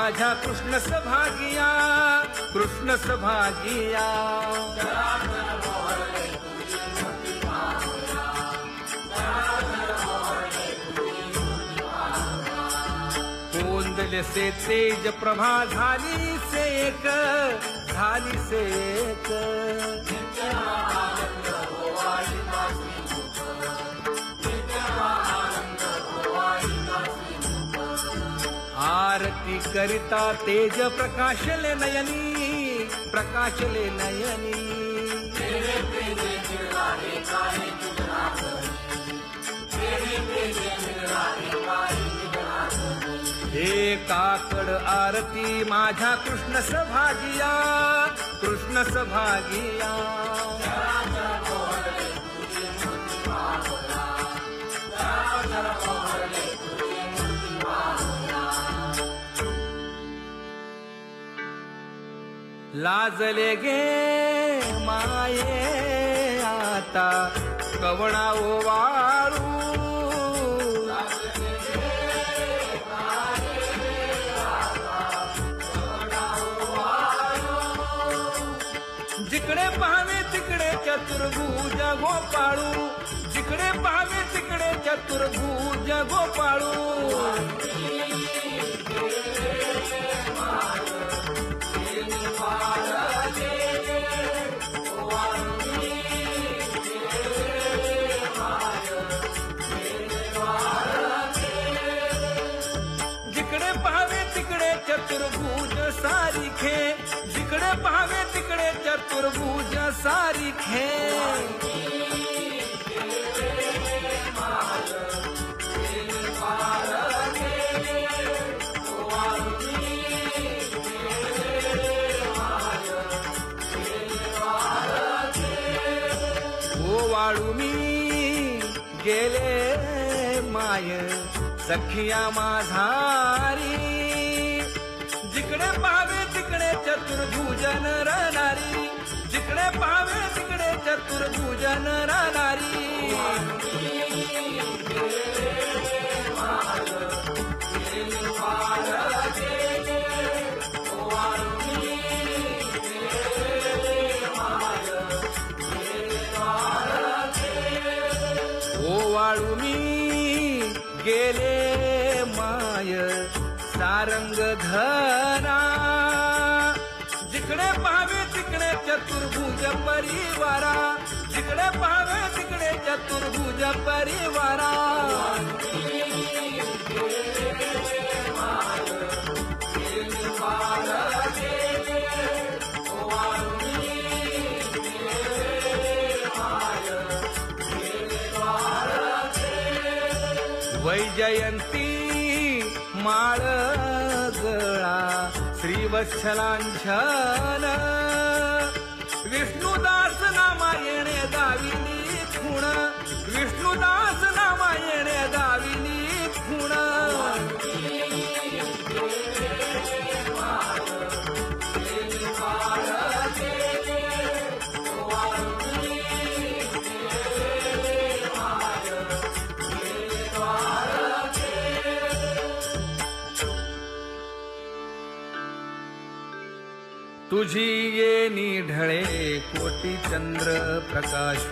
माझ्या कृष्ण सभागिया, कृष्ण सभागिया. कोंदले से तेज प्रभा झाली से एक, झाली से एक. आरती करिता तेज प्रकाशले नयनी, प्रकाशले नयनी. हे काकड आरती माझ्या कृष्ण सभागिया, कृष्ण सभागिया. लाजले गे माये आता कवणा ओवाळू. जिकडे पाहावे तिकडे चतुर्भुज गोपाळू, जिकडे पाहावे तिकडे चतुर्भुज गोपाळू. जिकडे पाहावे तिकडे चतुर्भुज सारिखे, जिकडे पाहावे तिकडे चतुर्भुज सारिखे. ओवाळू मी गेले माय सखिया माझारी. जिकडे पाहावे तिकडे चतुर्भुज नरनारी, जिकडे पाहावे तिकडे चतुर्भुज नरनारी. ओवाळू मी गेले माय सारंग धरा. जिकडे पाहावे तिकडे चतुर्भुज परिवारा, जिकडे पाहावे तिकडे चतुर्भुज परिवारा. वैजयंती माळ गळा श्रीवत्सलांछन. विष्णुदास नामायणे गाविली खूण, विष्णुदास नामायणे गाविली खूण. तुझी ये निढळे कोटी चंद्र प्रकाश.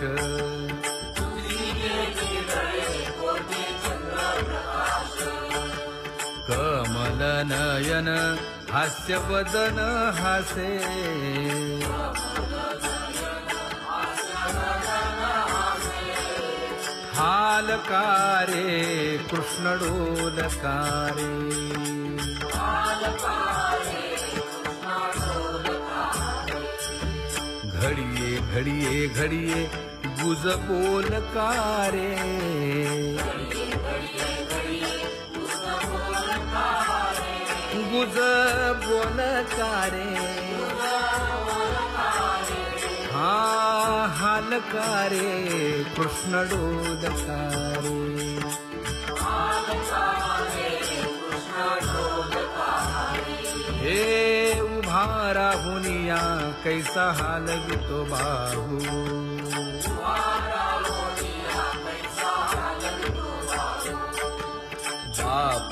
कमल नयन हास्य वदन हासे. हालकारे कृष्ण डोलकारे. घडिये घडिये घडिये गुज बोलकारे. गुज बोलकारे. हा हालकारे कृष्ण डोलकारे. हे उभा राहुनिया कैसा हालवितो बाहू. बाप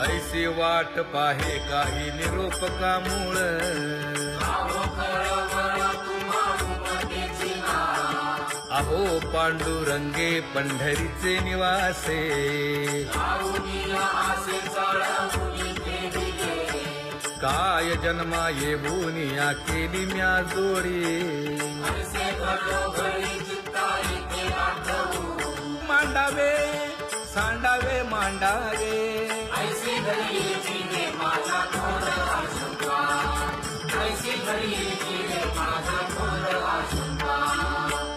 ऐसी वाट पाहे काही निरोप का मूळ अहो पांडुरंगे पंढरीचे निवासे काय जन्मा येऊन या केली म्या जोडी मांडावे सांडावे मांडावे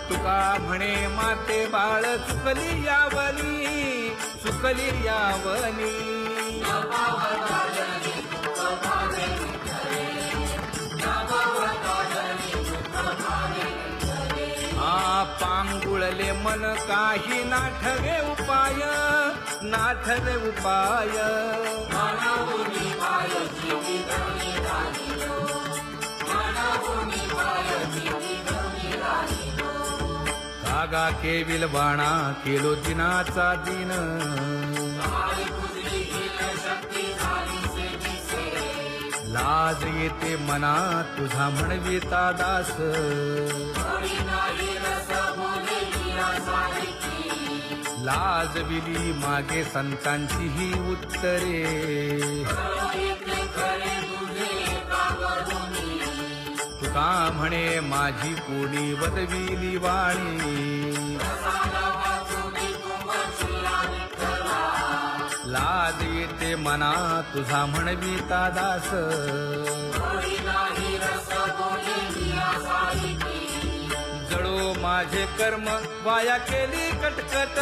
तुका म्हणे माते बाळ चुकली यावली पांगुळले मन काही नाठवे उपाय कागा केविल बाणा केलो दिनाचा दिन लाज येते मना तुझा म्हणविता दास लाज विली मागे संतांची ही उत्तरे तुका म्हणे माझी कोणी वदविली वाणी लाज येते मना तुझा म्हणविता दास जळो माझे कर्म वाया केली कटकट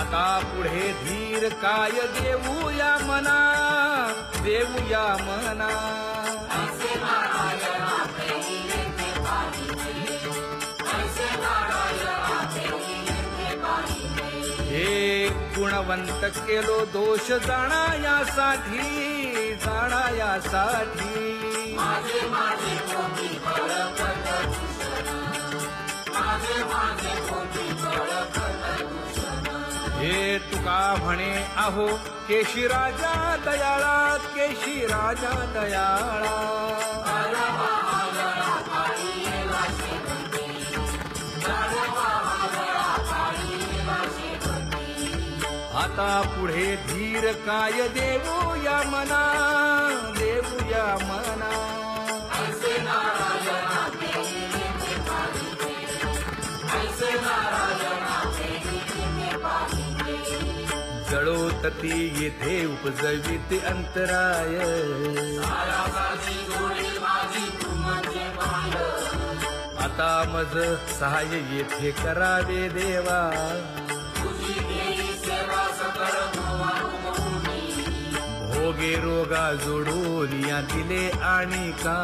आता पुढे धीर काय देऊया मना हे गुणवंत केलो दोष जाणायासाठी हे तुका म्हणे अहो केशी राजा दयाळा आता पुढे धीर काय देऊया मना जळोतती येथे उपजविते अंतराय आता मज सहाय्य येथे करावे देवा भोगे रोगा जोडून या दिले आणि का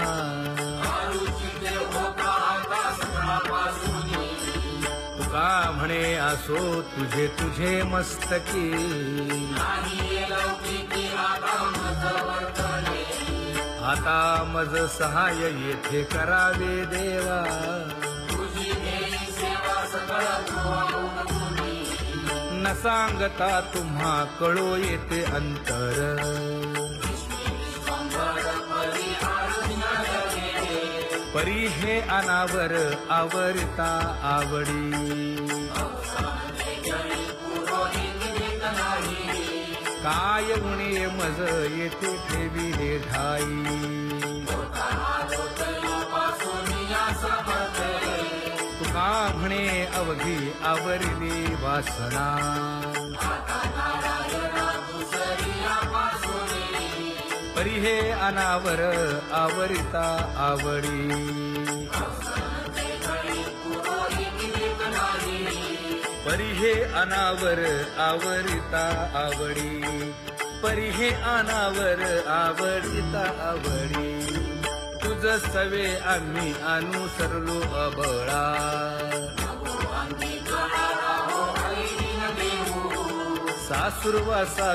तुका म्हणे असो तुझे मस्तकी आता मज सहाय्य येथे करावे देवा न सांगता तुम्हा कळो येते अंतर परी हे अनावर आवरता आवडी काय उणे मज येथे ठेविले ठाई तुका म्हणे अवघी आवरली वासना परी हे अनावर आवरिता आवडी परी हे अनावर आवरिता आवडी परी हे अनावर आवरिता आवडी तुझ सवे आम्ही अनुसरलो अबळा सासुरवासा